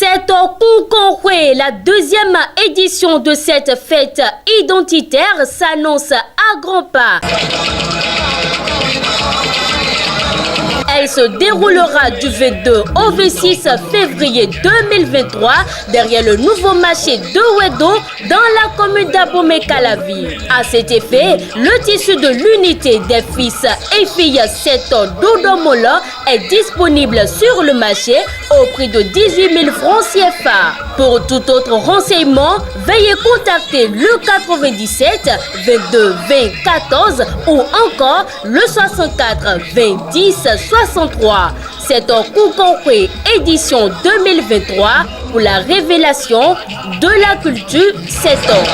C'est au Koukonwe, la deuxième édition de cette fête identitaire s'annonce à grands pas. Elle se déroulera du 22 au 26 février 2023 derrière le nouveau marché de Wedo dans la commune d'Abomey-Calavi. À cet effet, le tissu de l'unité des fils et filles 7 d'Odomola est disponible sur le marché au prix de 18 000 francs CFA. Pour tout autre renseignement, veuillez contacter le 97 22 20 14 ou encore le 64 20 10 63. C'est en Koukonwe édition 2023 pour la révélation de la culture 7 ans.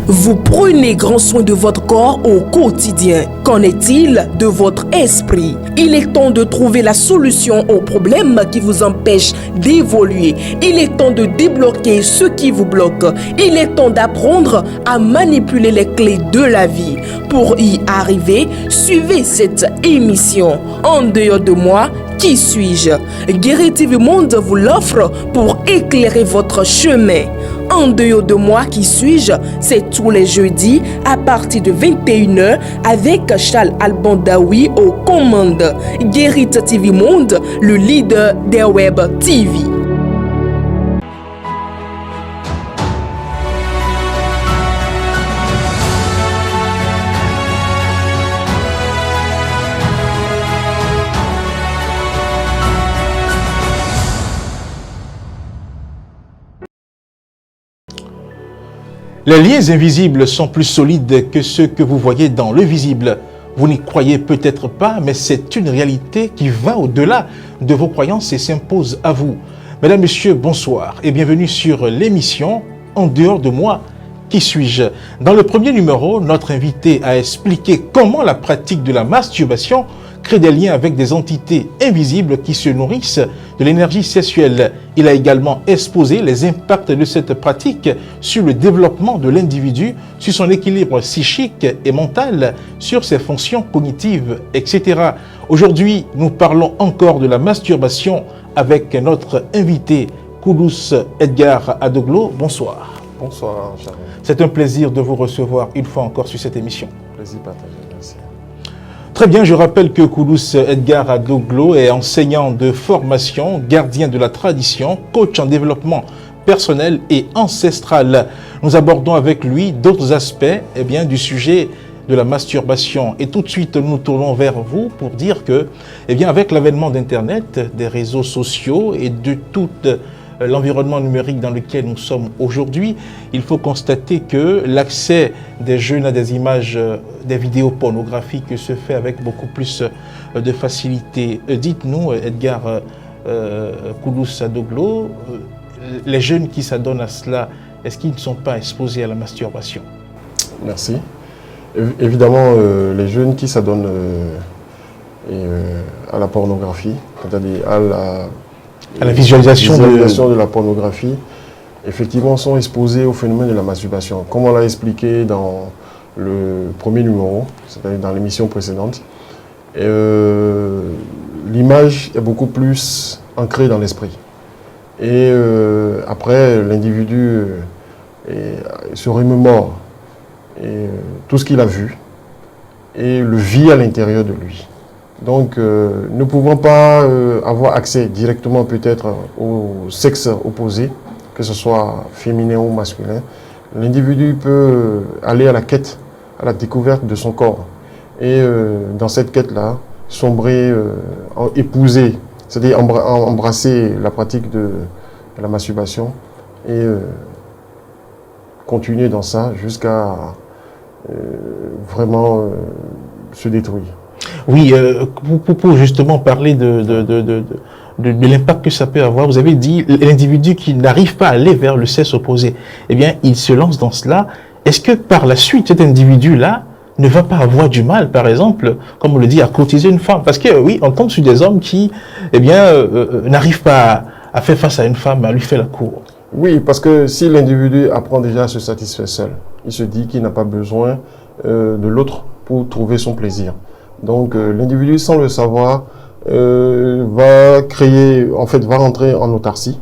Vous prenez grand soin de votre corps au quotidien. Qu'en est-il de votre esprit? Il est temps de trouver la solution aux problèmes qui vous empêchent d'évoluer. Il est temps de débloquer ce qui vous bloque. Il est temps d'apprendre à manipuler les clés de la vie. Pour y arriver, suivez cette émission. En dehors de moi, qui suis-je? Guéri TV Monde vous l'offre pour éclairer votre chemin. En dehors de moi, qui suis-je? C'est tous les jeudis à partir de 21h avec Charles Albandaoui aux commandes. Guéri TV Monde, le leader des web TV. Les liens invisibles sont plus solides que ceux que vous voyez dans le visible. Vous n'y croyez peut-être pas, mais c'est une réalité qui va au-delà de vos croyances et s'impose à vous. Mesdames, Messieurs, bonsoir et bienvenue sur l'émission « En dehors de moi, qui suis-je » Dans le premier numéro, notre invité a expliqué comment la pratique de la masturbation crée des liens avec des entités invisibles qui se nourrissent de l'énergie sexuelle. Il a également exposé les impacts de cette pratique sur le développement de l'individu, sur son équilibre psychique et mental, sur ses fonctions cognitives, etc. Aujourd'hui, nous parlons encore de la masturbation avec notre invité, Koulouss Edgar Adoglo. Bonsoir. Bonsoir, Charles. C'est un plaisir de vous recevoir une fois encore sur cette émission. Plaisir partagé, merci. Très bien, je rappelle que Koulouss Edgar Adoglo est enseignant de formation, gardien de la tradition, coach en développement personnel et ancestral. Nous abordons avec lui d'autres aspects du sujet de la masturbation. Et tout de suite, nous nous tournons vers vous pour dire que, avec l'avènement d'Internet, des réseaux sociaux et de tout l'environnement numérique dans lequel nous sommes aujourd'hui, il faut constater que l'accès des jeunes à des images, des vidéos pornographiques se fait avec beaucoup plus de facilité. Dites-nous, Edgar Koulouss Adoglo, les jeunes qui s'adonnent à cela, est-ce qu'ils ne sont pas exposés à la masturbation? Merci. Évidemment, les jeunes qui s'adonnent à la pornographie, c'est-à-dire à la visualisation de la pornographie, effectivement, sont exposés au phénomène de la masturbation. Comme on l'a expliqué dans le premier numéro, c'est-à-dire dans l'émission précédente, l'image est beaucoup plus ancrée dans l'esprit. Et après, l'individu se remémore tout ce qu'il a vu et le vit à l'intérieur de lui. Donc, nous ne pouvons pas avoir accès directement peut-être au sexe opposé, que ce soit féminin ou masculin. L'individu peut aller à la quête, à la découverte de son corps. Et dans cette quête-là, sombrer, épouser, c'est-à-dire embrasser la pratique de la masturbation et continuer dans ça jusqu'à vraiment se détruire. Oui, pour justement parler de l'impact que ça peut avoir, vous avez dit l'individu qui n'arrive pas à aller vers le sexe opposé, il se lance dans cela. Est-ce que par la suite, cet individu-là ne va pas avoir du mal, par exemple, comme on le dit, à courtiser une femme? Parce que oui, on tombe sur des hommes qui, n'arrivent pas à faire face à une femme, à lui faire la cour. Oui, parce que si l'individu apprend déjà à se satisfaire seul, il se dit qu'il n'a pas besoin de l'autre pour trouver son plaisir. Donc, l'individu, sans le savoir, va créer, en fait, va rentrer en autarcie,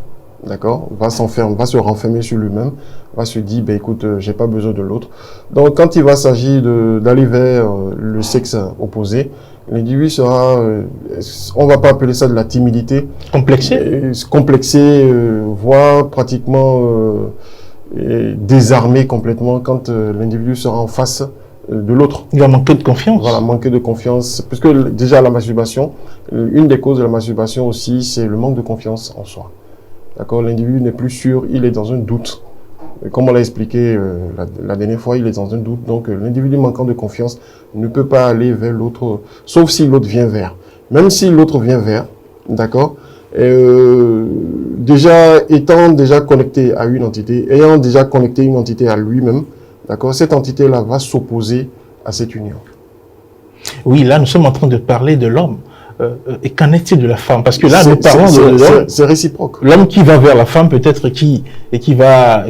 d'accord, va s'enfermer, va se renfermer sur lui-même, va se dire, ben écoute, j'ai pas besoin de l'autre. Donc, quand il va s'agir d'aller vers le sexe opposé, l'individu sera, on va pas appeler ça de la timidité, complexé, voire pratiquement désarmé complètement quand l'individu sera en face de l'autre. Il va manquer de confiance. Voilà, manquer de confiance. Puisque déjà la masturbation, une des causes de la masturbation aussi, c'est le manque de confiance en soi. D'accord, l'individu n'est plus sûr, il est dans un doute. Comme on l'a expliqué la dernière fois, il est dans un doute. Donc l'individu manquant de confiance ne peut pas aller vers l'autre, sauf si l'autre vient vers. Même si l'autre vient vers, d'accord, déjà étant déjà connecté à une entité, ayant déjà connecté une entité à lui-même, d'accord, cette entité-là va s'opposer à cette union. Oui, là, nous sommes en train de parler de l'homme. Et qu'en est-il de la femme? Parce que là, nous parlons de l'homme. C'est réciproque. L'homme qui va vers la femme, peut-être, qui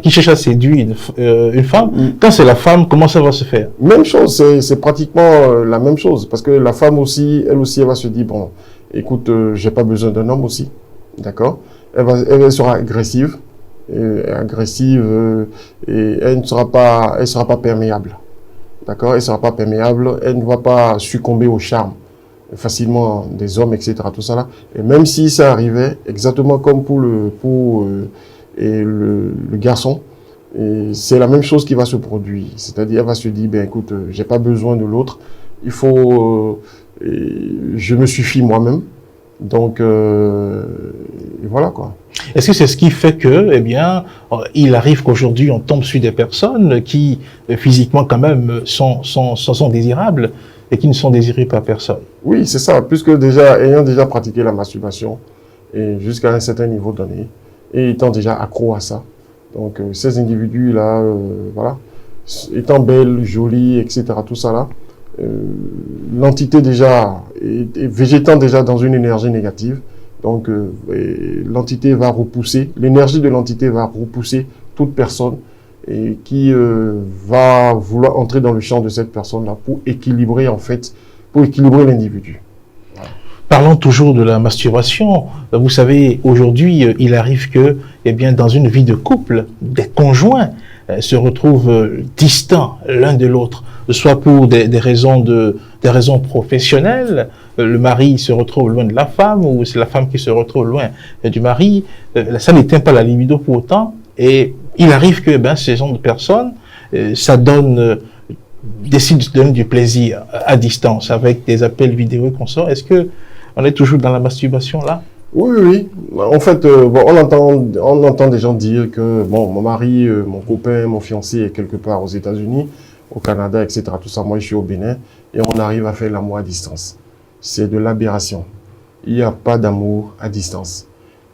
cherche à séduire une femme. Quand c'est la femme, comment ça va se faire? Même chose, c'est pratiquement la même chose. Parce que la femme aussi, elle va se dire, bon, écoute, j'ai pas besoin d'un homme aussi. D'accord? Elle sera agressive. Et elle ne sera pas, perméable. D'accord? Elle sera pas perméable. Elle ne va pas succomber au charme facilement des hommes, etc. Tout ça là. Et même si ça arrivait, exactement comme pour le garçon, c'est la même chose qui va se produire. C'est-à-dire, elle va se dire, ben écoute, j'ai pas besoin de l'autre. Il faut, je me suffis moi-même. Donc, voilà quoi. Est-ce que c'est ce qui fait que, eh bien, il arrive qu'aujourd'hui on tombe sur des personnes qui, physiquement quand même, sont désirables et qui ne sont désirées par personne? Oui, c'est ça. Puisque déjà, ayant déjà pratiqué la masturbation et jusqu'à un certain niveau donné, et étant déjà accro à ça, donc ces individus-là, voilà, étant belles, jolies, etc., tout ça là, l'entité déjà, végétant déjà dans une énergie négative, donc l'entité va repousser, l'énergie de l'entité va repousser toute personne et qui va vouloir entrer dans le champ de cette personne-là pour équilibrer en fait, pour équilibrer l'individu. Voilà. Parlons toujours de la masturbation. Vous savez, aujourd'hui, il arrive que, eh bien, dans une vie de couple, des conjoints se retrouvent distants l'un de l'autre, soit pour des raisons professionnelles, le mari se retrouve loin de la femme, ou c'est la femme qui se retrouve loin du mari. Ça n'éteint pas la libido pour autant, et il arrive que ces gens de personnes, ça décide de donner du plaisir à distance avec des appels vidéo et consorts. Est-ce que on est toujours dans la masturbation là? Oui. En fait, on entend des gens dire que bon, mon mari, mon copain, mon fiancé est quelque part aux États-Unis, au Canada, etc. Tout ça, moi je suis au Bénin et on arrive à faire l'amour à distance. C'est de l'aberration. Il n'y a pas d'amour à distance.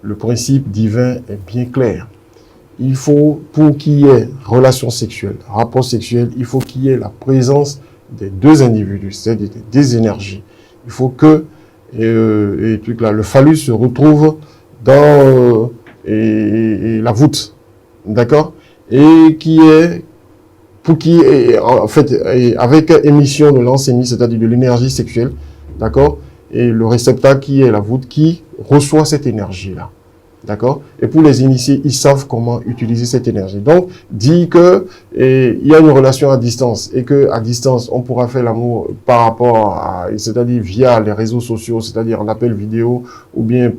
Le principe divin est bien clair. Il faut, pour qu'il y ait relation sexuelle, rapport sexuel, il faut qu'il y ait la présence des deux individus, c'est-à-dire des énergies. Il faut que le phallus se retrouve dans la voûte, d'accord, et en fait, avec émission de l'ensémie, c'est-à-dire de l'énergie sexuelle, d'accord, et le réceptacle qui est la voûte qui reçoit cette énergie-là. D'accord? Et pour les initiés, ils savent comment utiliser cette énergie. Donc, dit que il y a une relation à distance et que à distance, on pourra faire l'amour par rapport à, c'est-à-dire via les réseaux sociaux, c'est-à-dire en appel vidéo ou bien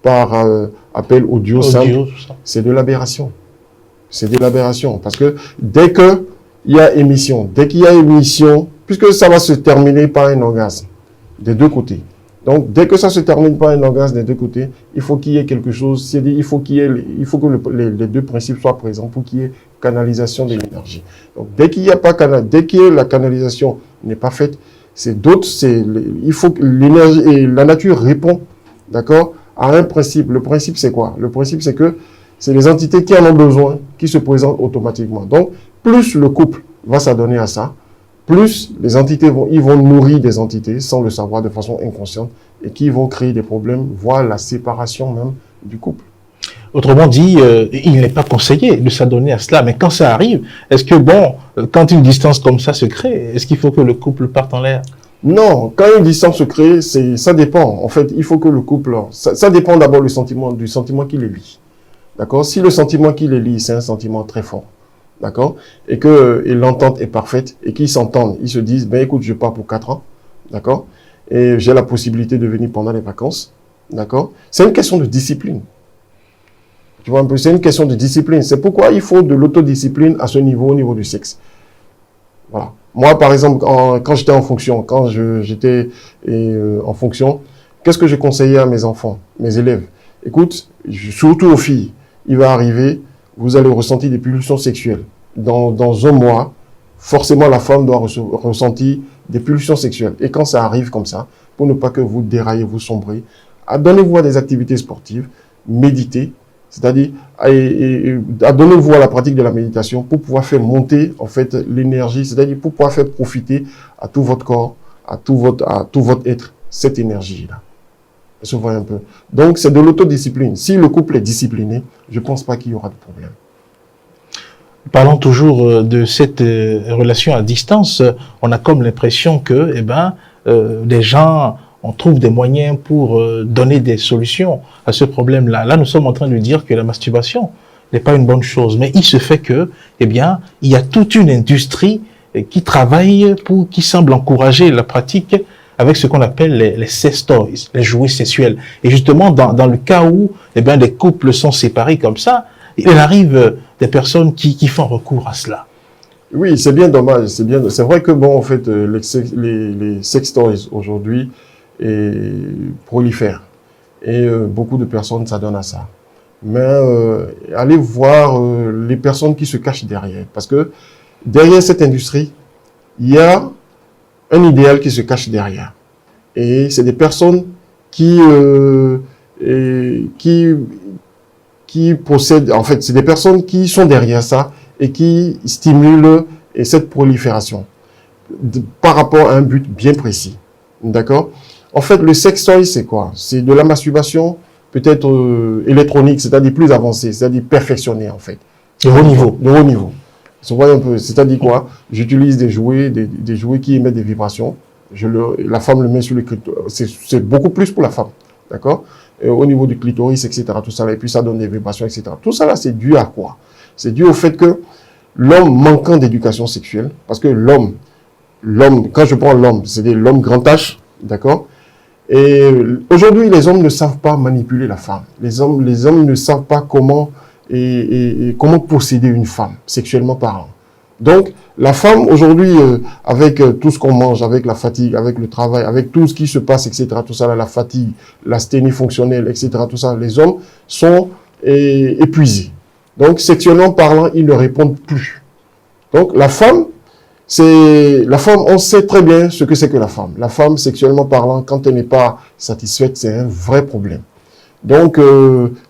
par appel audio simple. C'est de l'aberration. C'est de l'aberration parce que dès qu'il y a émission, puisque ça va se terminer par un orgasme des deux côtés. Donc, dès que ça se termine par un orgasme des deux côtés, il faut qu'il y ait quelque chose, c'est-à-dire il faut que les deux principes soient présents pour qu'il y ait canalisation de l'énergie. Donc, dès que la canalisation n'est pas faite, il faut que l'énergie et la nature répond, d'accord, à un principe. Le principe, c'est quoi? Le principe, c'est que c'est les entités qui en ont besoin, qui se présentent automatiquement. Donc, plus le couple va s'adonner à ça, plus les entités vont nourrir des entités sans le savoir de façon inconsciente et qui vont créer des problèmes, voire la séparation même du couple. Autrement dit, il n'est pas conseillé de s'adonner à cela. Mais quand ça arrive, est-ce que, quand une distance comme ça se crée, est-ce qu'il faut que le couple parte en l'air? Non, quand une distance se crée, ça dépend. En fait, il faut que le couple... Ça dépend d'abord du sentiment qui les lie. D'accord? Si le sentiment qui les lie, c'est un sentiment très fort, d'accord? Et l'entente est parfaite, et qu'ils s'entendent, ils se disent, écoute, je pars pour 4 ans, d'accord? Et j'ai la possibilité de venir pendant les vacances, d'accord? C'est une question de discipline. Tu vois un peu, c'est une question de discipline. C'est pourquoi il faut de l'autodiscipline à ce niveau, au niveau du sexe. Voilà. Moi, par exemple, quand j'étais en fonction, en fonction, qu'est-ce que je conseillais à mes enfants, mes élèves? Écoute, surtout aux filles, il va arriver, vous allez ressentir des pulsions sexuelles. Dans un mois, forcément, la femme doit ressentir des pulsions sexuelles. Et quand ça arrive comme ça, pour ne pas que vous déraillez, vous sombrez, donnez-vous à des activités sportives, méditez, c'est-à-dire, donnez-vous à la pratique de la méditation pour pouvoir faire monter, en fait, l'énergie, c'est-à-dire pour pouvoir faire profiter à tout votre corps, à tout votre être, cette énergie-là. Se voit un peu. Donc, c'est de l'autodiscipline. Si le couple est discipliné, je ne pense pas qu'il y aura de problème. Parlons toujours de cette relation à distance. On a comme l'impression que, les gens... On trouve des moyens pour donner des solutions à ce problème-là. Là, nous sommes en train de dire que la masturbation n'est pas une bonne chose. Mais il se fait que, il y a toute une industrie qui travaille qui semble encourager la pratique avec ce qu'on appelle les sex toys, les jouets sexuels. Et justement, dans le cas où, des couples sont séparés comme ça, il arrive des personnes qui font recours à cela. Oui, c'est bien dommage. C'est vrai que, en fait, les sex toys aujourd'hui, et prolifère. Et beaucoup de personnes s'adonnent à ça. Mais allez voir les personnes qui se cachent derrière. Parce que derrière cette industrie, il y a un idéal qui se cache derrière. Et c'est des personnes qui possèdent... En fait, c'est des personnes qui sont derrière ça et qui stimulent cette prolifération par rapport à un but bien précis. D'accord ? En fait, le sex toy, c'est quoi? C'est de la masturbation peut-être électronique, c'est-à-dire plus avancée, c'est-à-dire perfectionnée, en fait. De haut niveau. De haut niveau. C'est-à-dire quoi? J'utilise des jouets qui émettent des vibrations. La femme le met sur le clitoris. C'est beaucoup plus pour la femme. D'accord? Au niveau du clitoris, etc. Tout ça, et puis ça donne des vibrations, etc. Tout ça là, c'est dû à quoi? C'est dû au fait que l'homme manquant d'éducation sexuelle, parce que l'homme, quand je prends l'homme, c'est l'homme grand H, d'accord? Et aujourd'hui, les hommes ne savent pas manipuler la femme. Les hommes ne savent pas comment posséder une femme, sexuellement parlant. Donc, la femme, aujourd'hui, avec tout ce qu'on mange, avec la fatigue, avec le travail, avec tout ce qui se passe, etc., tout ça, là, la fatigue, l'asthénie fonctionnelle, etc., tout ça, les hommes sont épuisés. Donc, sexuellement parlant, ils ne répondent plus. Donc, la femme, on sait très bien ce que c'est que la femme. La femme, sexuellement parlant, quand elle n'est pas satisfaite, c'est un vrai problème. Donc,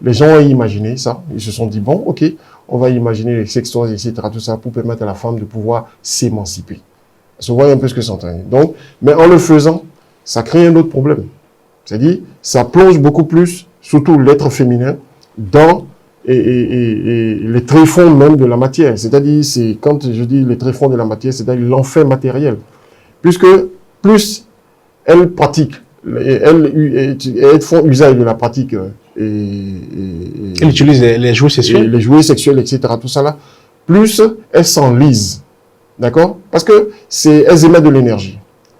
les gens ont imaginé ça. Ils se sont dit, bon, ok, on va imaginer les sex toys, etc., tout ça, pour permettre à la femme de pouvoir s'émanciper. Se voit un peu ce que c'est en train. Donc, mais en le faisant, ça crée un autre problème. C'est-à-dire, ça plonge beaucoup plus, surtout l'être féminin, dans les tréfonds même de la matière. C'est-à-dire, quand je dis les tréfonds de la matière, c'est-à-dire l'enfer matériel. Puisque plus elles pratiquent, elles font usage de la pratique. Elles utilisent les jouets sexuels. Les jouets sexuels, etc. Tout ça là. Plus elles s'enlisent. D'accord? Parce que elles émettent de l'énergie.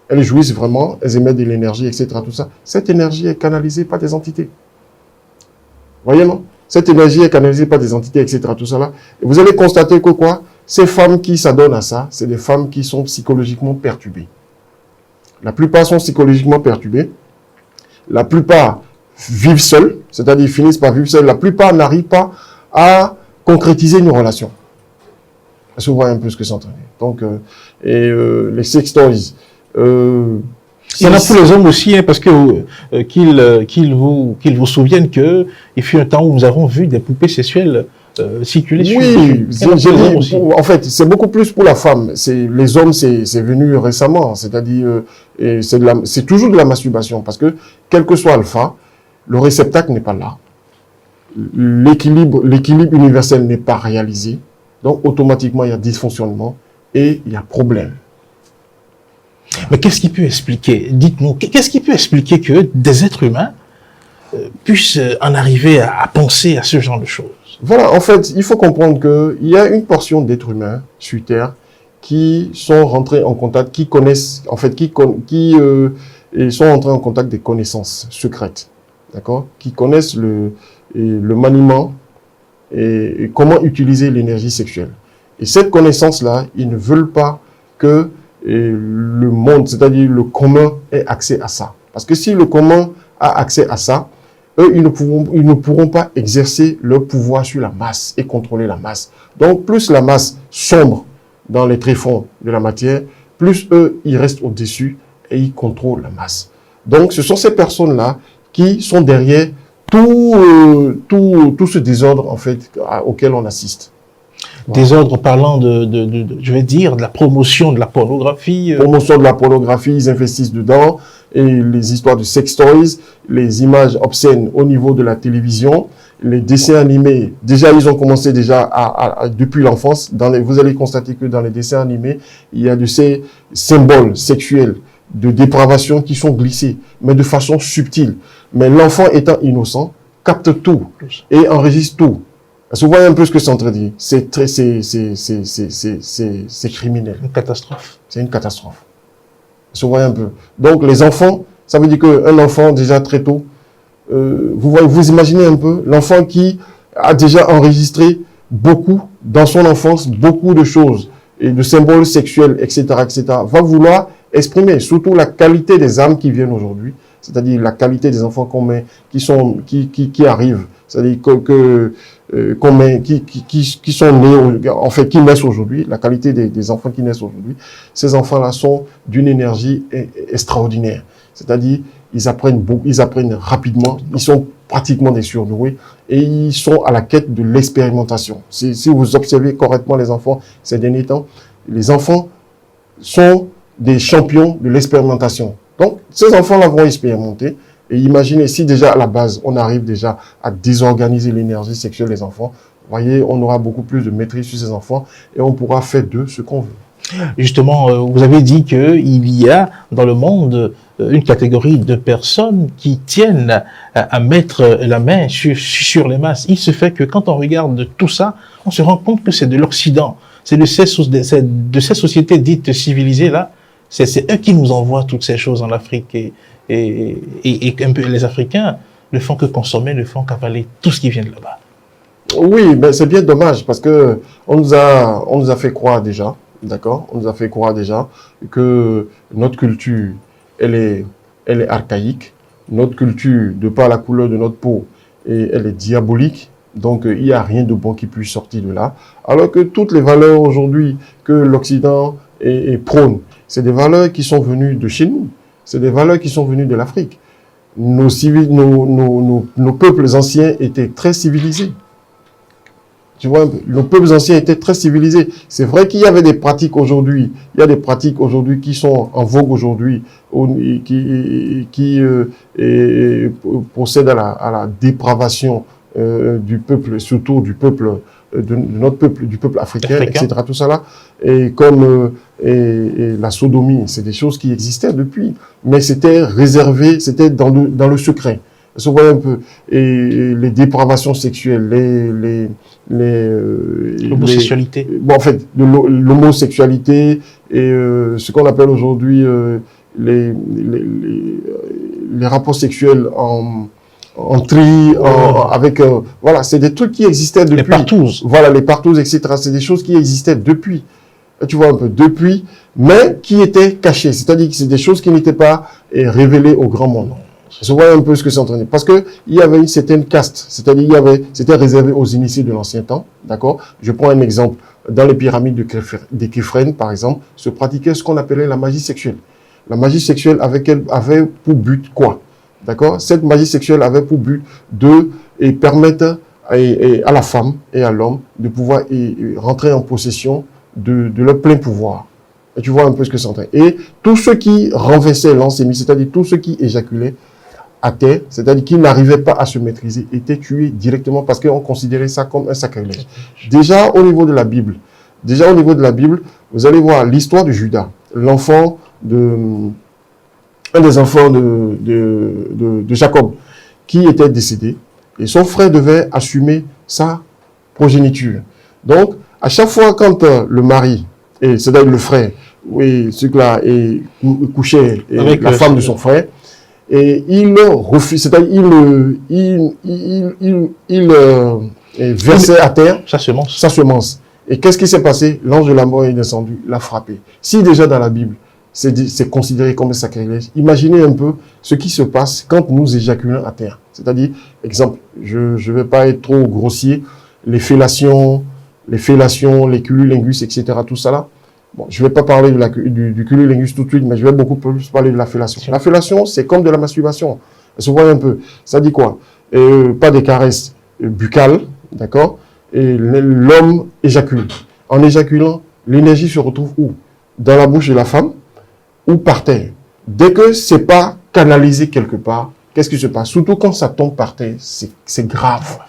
Elles jouissent vraiment, elles émettent de l'énergie, etc. Tout ça. Cette énergie est canalisée par des entités. Voyez, non? Cette énergie est canalisée par des entités, etc. Tout ça là. Et vous allez constater que quoi? Ces femmes qui s'adonnent à ça, c'est des femmes qui sont psychologiquement perturbées. La plupart sont psychologiquement perturbées. La plupart vivent seules, c'est-à-dire finissent par vivre seules. La plupart n'arrivent pas à concrétiser une relation. Ça se voit un peu ce que c'est en train de dire. Donc, les sex toys. Il y en a pour les hommes aussi, hein, parce que qu'ils vous souviennent que il fut un temps où nous avons vu des poupées sexuelles circuler sur oui, en fait, c'est beaucoup plus pour la femme. Les hommes, c'est venu récemment. C'est-à-dire, c'est toujours de la masturbation, parce que quel que soit alpha, le réceptacle n'est pas là. l'équilibre universel n'est pas réalisé, donc automatiquement il y a dysfonctionnement et il y a problème. Mais qu'est-ce qui peut expliquer, dites-nous, qu'est-ce qui peut expliquer que des êtres humains puissent en arriver à penser à ce genre de choses? Voilà, en fait, il faut comprendre qu'il y a une portion d'êtres humains sur Terre qui sont rentrés en contact, qui connaissent, en fait, ils sont entrés en contact des connaissances secrètes, d'accord, qui connaissent le maniement et comment utiliser l'énergie sexuelle. Et cette connaissance-là, ils ne veulent pas que le monde, c'est-à-dire le commun, ait accès à ça. Parce que si le commun a accès à ça, eux, ils ne pourront pas exercer leur pouvoir sur la masse et contrôler la masse. Donc, plus la masse sombre dans les tréfonds de la matière, plus eux, ils restent au-dessus et ils contrôlent la masse. Donc, ce sont ces personnes-là qui sont derrière tout ce désordre, en fait, auquel on assiste. Désordre parlant je vais dire, de la promotion de la pornographie. Promotion de la pornographie, ils investissent dedans. Et les histoires de sex toys, les images obscènes au niveau de la télévision, les dessins animés. Déjà, ils ont commencé depuis l'enfance. Vous allez constater que dans les dessins animés, il y a de ces symboles sexuels de dépravation qui sont glissés, mais de façon subtile. Mais l'enfant étant innocent, capte tout et enregistre tout. Vous voyez un peu ce que c'est en train de dire. C'est criminel. Une catastrophe. C'est une catastrophe. Vous voyez un peu. Donc, les enfants, ça veut dire qu'un enfant, déjà très tôt, vous imaginez un peu, l'enfant qui a déjà enregistré beaucoup, dans son enfance, beaucoup de choses, et de symboles sexuels, etc., va vouloir exprimer, surtout la qualité des âmes qui viennent aujourd'hui, c'est-à-dire la qualité des enfants qui arrivent, c'est-à-dire qui sont nés, en fait, qui naissent aujourd'hui, la qualité des enfants qui naissent aujourd'hui, ces enfants-là sont d'une énergie extraordinaire. C'est-à-dire, ils apprennent rapidement, ils sont pratiquement des surdoués et ils sont à la quête de l'expérimentation. Si vous observez correctement les enfants ces derniers temps, les enfants sont des champions de l'expérimentation. Donc, ces enfants-là vont expérimenter. Et imaginez, si déjà à la base, on arrive déjà à désorganiser l'énergie sexuelle des enfants, vous voyez, on aura beaucoup plus de maîtrise sur ces enfants et on pourra faire d'eux ce qu'on veut. Justement, vous avez dit qu'il y a dans le monde une catégorie de personnes qui tiennent à mettre la main sur les masses. Il se fait que quand on regarde tout ça, on se rend compte que c'est de l'Occident. C'est de ces sociétés dites civilisées-là. C'est eux qui nous envoient toutes ces choses en Afrique et un peu les Africains ne font que consommer, ne font qu'avaler tout ce qui vient de là-bas. Oui, mais c'est bien dommage parce que on nous a fait croire déjà, d'accord? On nous a fait croire déjà que notre culture, elle est archaïque. Notre culture, de par la couleur de notre peau, elle est diabolique. Donc, il n'y a rien de bon qui puisse sortir de là. Alors que toutes les valeurs aujourd'hui que l'Occident prône, c'est des valeurs qui sont venues de chez nous. C'est des valeurs qui sont venues de l'Afrique. Nos peuples anciens étaient très civilisés. Tu vois, nos peuples anciens étaient très civilisés. C'est vrai qu'il y avait des pratiques aujourd'hui. Il y a des pratiques aujourd'hui qui sont en vogue aujourd'hui, qui procèdent à la dépravation du peuple, surtout du peuple de notre peuple, du peuple africain, etc. Tout ça là, et comme la sodomie, c'est des choses qui existaient depuis, mais c'était réservé, c'était dans le secret. Vous voyez un peu, et les dépravations sexuelles, l'homosexualité. Bon, en fait, l'homosexualité et ce qu'on appelle aujourd'hui les rapports sexuels en tri, avec voilà, c'est des trucs qui existaient depuis. Les partouzes. Voilà, les partouzes, etc. C'est des choses qui existaient depuis. Tu vois un peu, depuis, mais qui étaient cachées. C'est-à-dire que c'est des choses qui n'étaient pas révélées au grand monde. Je vois un peu ce que c'est en train de dire. Parce que il y avait une certaine caste. C'est-à-dire, c'était réservé aux initiés de l'ancien temps. D'accord? Je prends un exemple. Dans les pyramides des Képhren, par exemple, se pratiquait ce qu'on appelait la magie sexuelle. La magie sexuelle avait pour but quoi? D'accord? Cette magie sexuelle avait pour but de permettre à la femme et à l'homme de pouvoir rentrer en possession de leur plein pouvoir. Et tu vois un peu ce que c'est en train. Et tous ceux qui renversaient l'ensémie, c'est-à-dire tous ceux qui éjaculaient, à terre, c'est-à-dire qui n'arrivait pas à se maîtriser, était tué directement parce qu'on considérait ça comme un sacrilège. Déjà au niveau de la Bible, vous allez voir l'histoire de Judas, un des enfants de Jacob, qui était décédé, et son frère devait assumer sa progéniture. Donc, à chaque fois quand le mari, et c'est-à-dire le frère, celui-là, couchait avec la femme de son frère, et il refuse, c'est-à-dire il versait à terre sa semence. Et qu'est-ce qui s'est passé? L'ange de la mort est descendu, l'a frappé. Si déjà dans la Bible, c'est considéré comme un sacrilège, imaginez un peu ce qui se passe quand nous éjaculons à terre. C'est-à-dire, exemple, je ne vais pas être trop grossier, les fellations, les cunnilingus, etc., tout ça là. Bon, je ne vais pas parler du cunnilingus tout de suite, mais je vais beaucoup plus parler de la fellation. La fellation, c'est comme de la masturbation. Ça se voit un peu. Ça dit quoi? Pas des caresses buccales, d'accord? Et l'homme éjacule. En éjaculant, l'énergie se retrouve où? Dans la bouche de la femme ou par terre. Dès que c'est pas canalisé quelque part, qu'est-ce qui se passe? Surtout quand ça tombe par terre, c'est grave.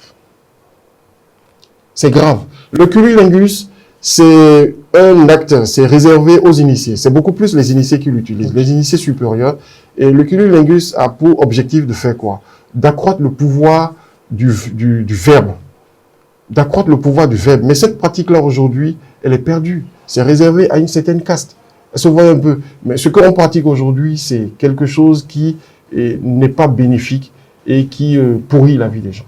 C'est grave. Le cunnilingus, c'est un acte, c'est réservé aux initiés. C'est beaucoup plus les initiés qui l'utilisent, les initiés supérieurs. Et le cunnilingus a pour objectif de faire quoi? D'accroître le pouvoir du verbe. D'accroître le pouvoir du verbe. Mais cette pratique-là, aujourd'hui, elle est perdue. C'est réservé à une certaine caste. Elle se voit un peu. Mais ce qu'on pratique aujourd'hui, c'est quelque chose qui n'est pas bénéfique et qui pourrit la vie des gens.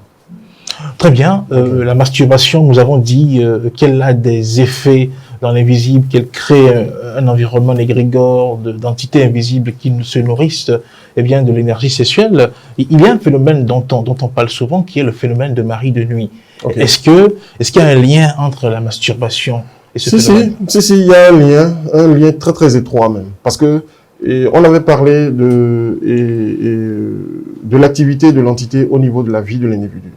Très bien. La masturbation, nous avons dit qu'elle a des effets dans l'invisible, qu'elle crée un environnement égrégore d'entités invisibles qui se nourrissent de l'énergie sexuelle. Il y a un phénomène dont on parle souvent, qui est le phénomène de mari de nuit. Okay. Est-ce qu'il y a un lien entre la masturbation et ce phénomène? Si, il y a un lien très très étroit même. Parce que on avait parlé de l'activité de l'entité au niveau de la vie de l'individu.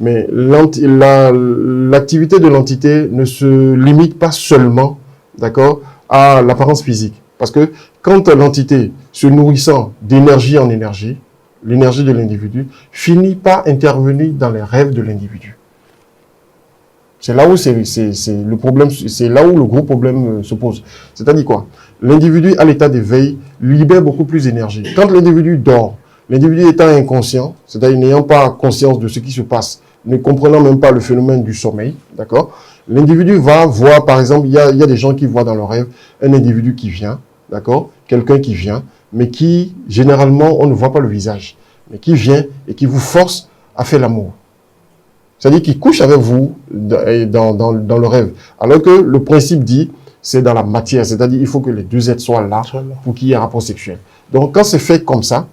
Mais l'activité de l'entité ne se limite pas seulement, d'accord, à l'apparence physique. Parce que quand l'entité se nourrissant d'énergie en énergie, l'énergie de l'individu finit par intervenir dans les rêves de l'individu. C'est là où le problème, c'est là où le gros problème se pose. C'est-à-dire quoi? L'individu à l'état d'éveil libère beaucoup plus d'énergie. Quand l'individu dort, l'individu étant inconscient, c'est-à-dire n'ayant pas conscience de ce qui se passe, ne comprenant même pas le phénomène du sommeil, d'accord? L'individu va voir, par exemple, il y a des gens qui voient dans leur rêve un individu qui vient, d'accord? Quelqu'un qui vient, mais qui, généralement, on ne voit pas le visage, mais qui vient et qui vous force à faire l'amour. C'est-à-dire qu'il couche avec vous dans le rêve. Alors que le principe dit, c'est dans la matière, c'est-à-dire il faut que les deux êtres soient là pour qu'il y ait un rapport sexuel. Donc, quand c'est fait comme ça,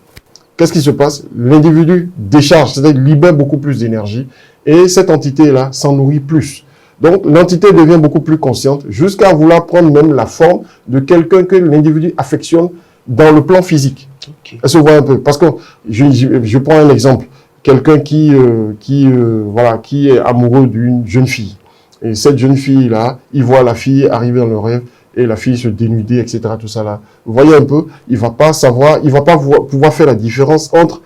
qu'est-ce qui se passe? L'individu décharge, c'est-à-dire libère beaucoup plus d'énergie et cette entité-là s'en nourrit plus. Donc, l'entité devient beaucoup plus consciente jusqu'à vouloir prendre même la forme de quelqu'un que l'individu affectionne dans le plan physique. Okay. Elle se voit un peu. Parce que, je prends un exemple. Quelqu'un qui est amoureux d'une jeune fille. Et cette jeune fille-là, il voit la fille arriver dans le rêve et la fille se dénuder, etc. Tout ça là. Vous voyez un peu, il va pas pouvoir faire la différence entre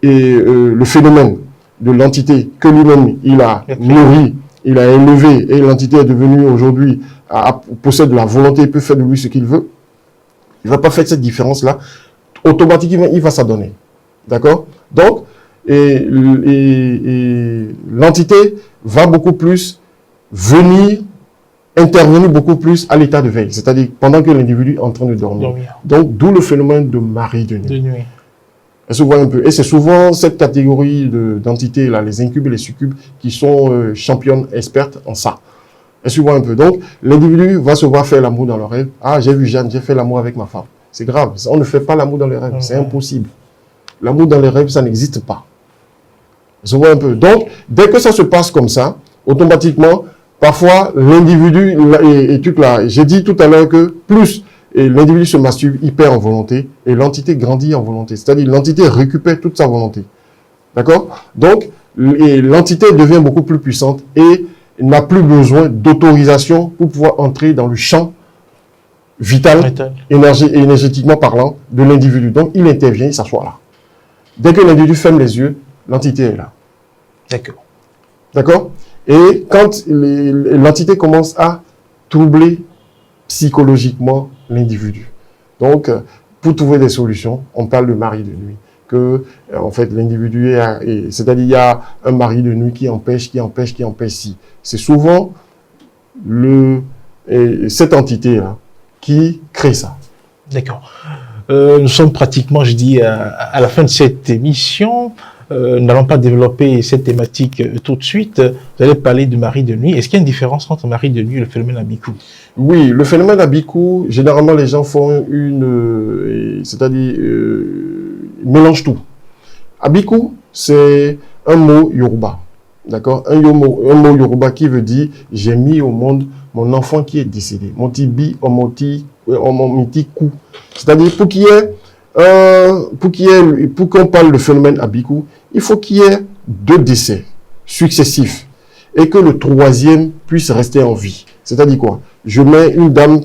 le phénomène de l'entité que lui-même il a nourri, il a élevé et l'entité est devenue aujourd'hui possède de la volonté, il peut faire de lui ce qu'il veut. Il va pas faire cette différence-là. Automatiquement, il va s'adonner. D'accord? Donc, l'entité va beaucoup plus intervenir beaucoup plus à l'état de veille, c'est-à-dire pendant que l'individu est en train de dormir. Donc, d'où le phénomène de mari de nuit. Elle se voit un peu. Et c'est souvent cette catégorie d'entités, là, les incubes et les succubes, qui sont championnes, expertes en ça. Elle se voit un peu. Donc, l'individu va se voir faire l'amour dans le rêve. Ah, j'ai vu Jeanne, j'ai fait l'amour avec ma femme. C'est grave. On ne fait pas l'amour dans les rêves. C'est impossible. L'amour dans les rêves, ça n'existe pas. Elle se voit un peu. Donc, dès que ça se passe comme ça, automatiquement, parfois, l'individu, et tout là, j'ai dit tout à l'heure que plus l'individu se masturbe, il perd en volonté, et l'entité grandit en volonté. C'est-à-dire, l'entité récupère toute sa volonté. D'accord? Donc, l'entité devient beaucoup plus puissante et n'a plus besoin d'autorisation pour pouvoir entrer dans le champ vital, énergétiquement parlant, de l'individu. Donc, il intervient, il s'assoit là. Dès que l'individu ferme les yeux, l'entité est là. D'accord. D'accord? Et quand l'entité commence à troubler psychologiquement l'individu. Donc, pour trouver des solutions, on parle de mari de nuit. Que, en fait, l'individu c'est-à-dire, il y a un mari de nuit qui empêche si. C'est souvent cette entité-là qui crée ça. D'accord. Nous sommes pratiquement, je dis, à la fin de cette émission. Nous n'allons pas développer cette thématique tout de suite. Vous allez parler de mari de nuit. Est-ce qu'il y a une différence entre mari de nuit et le phénomène Abikou? Oui, le phénomène Abikou, généralement, les gens font c'est-à-dire, mélangent tout. Abikou, c'est un mot Yoruba. D'accord? Un mot Yoruba qui veut dire « j'ai mis au monde mon enfant qui est décédé ». Montibi, omitiku. C'est-à-dire, pour qu'on parle de phénomène Abikou, il faut qu'il y ait 2 décès successifs et que le 3e puisse rester en vie. C'est-à-dire quoi? Je mets une dame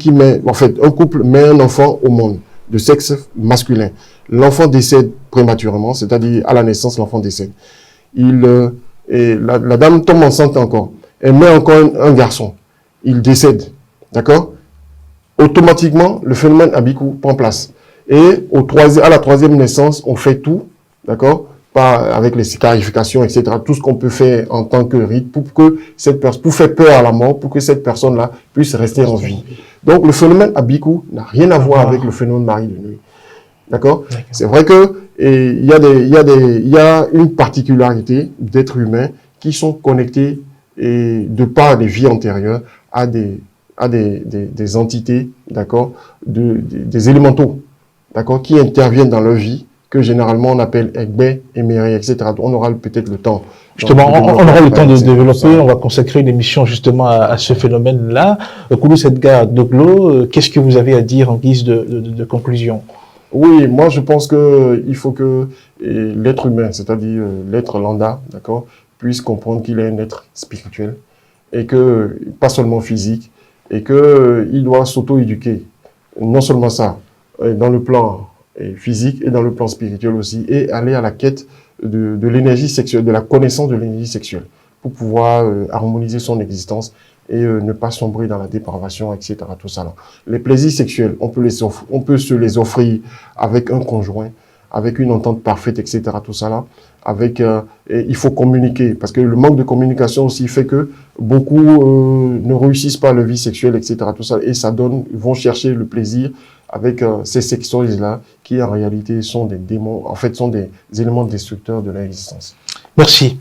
un couple met un enfant au monde de sexe masculin. L'enfant décède prématurément, c'est-à-dire à la naissance, l'enfant décède. La dame tombe enceinte encore. Elle met encore un garçon. Il décède. D'accord? Automatiquement, le phénomène Abikou prend place. Et à la 3e naissance, on fait tout, d'accord, avec les scarifications, etc. Tout ce qu'on peut faire en tant que rite pour faire peur à la mort, pour que cette personne-là puisse rester en vie. Donc, le phénomène Abikou n'a rien à voir avec le phénomène mari de nuit. D'accord? C'est vrai que il y a une particularité d'êtres humains qui sont connectés de par des vies antérieures à des entités, d'accord, des élémentaux, d'accord, qui interviennent dans leur vie, que généralement on appelle Egbe, Éméré, etc. On aura peut-être le temps. Justement, on aura le temps de développer, on va consacrer une émission justement à ce phénomène-là. Koulouss Edgar Doglo, qu'est-ce que vous avez à dire en guise de conclusion? Oui, moi je pense qu'il faut que l'être humain, c'est-à-dire l'être lambda, d'accord, puisse comprendre qu'il est un être spirituel et que, pas seulement physique, et qu'il doit s'auto-éduquer. Non seulement ça, dans le plan physique et dans le plan spirituel aussi, et aller à la quête de l'énergie sexuelle, de la connaissance de l'énergie sexuelle, pour pouvoir harmoniser son existence et ne pas sombrer dans la dépravation, etc. Tout ça là. Les plaisirs sexuels, on peut se les offrir avec un conjoint, avec une entente parfaite, etc. Tout ça là. Il faut communiquer, parce que le manque de communication aussi fait que beaucoup ne réussissent pas leur vie sexuelle, etc. Tout ça, et vont chercher le plaisir avec ces sextoys-là, qui en réalité sont des démons, en fait, sont des éléments destructeurs de l'existence. Merci.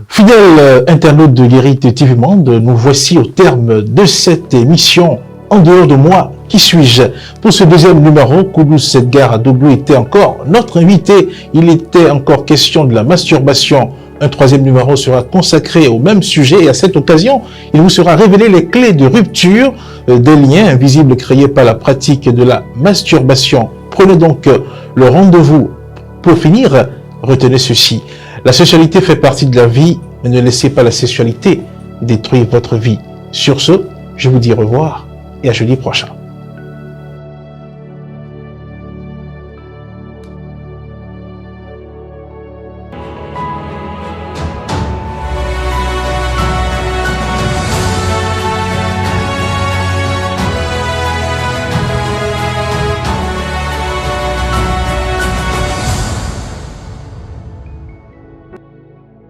Fidèles internautes de Guérite TV Monde, nous voici au terme de cette émission. En dehors de moi, qui suis-je? Pour ce 2e numéro, Koulouss Edgar Doglo était encore notre invité. Il était encore question de la masturbation. Un 3e numéro sera consacré au même sujet et à cette occasion, il vous sera révélé les clés de rupture des liens invisibles créés par la pratique de la masturbation. Prenez donc le rendez-vous. Pour finir, retenez ceci. La sexualité fait partie de la vie, mais ne laissez pas la sexualité détruire votre vie. Sur ce, je vous dis au revoir et à jeudi prochain.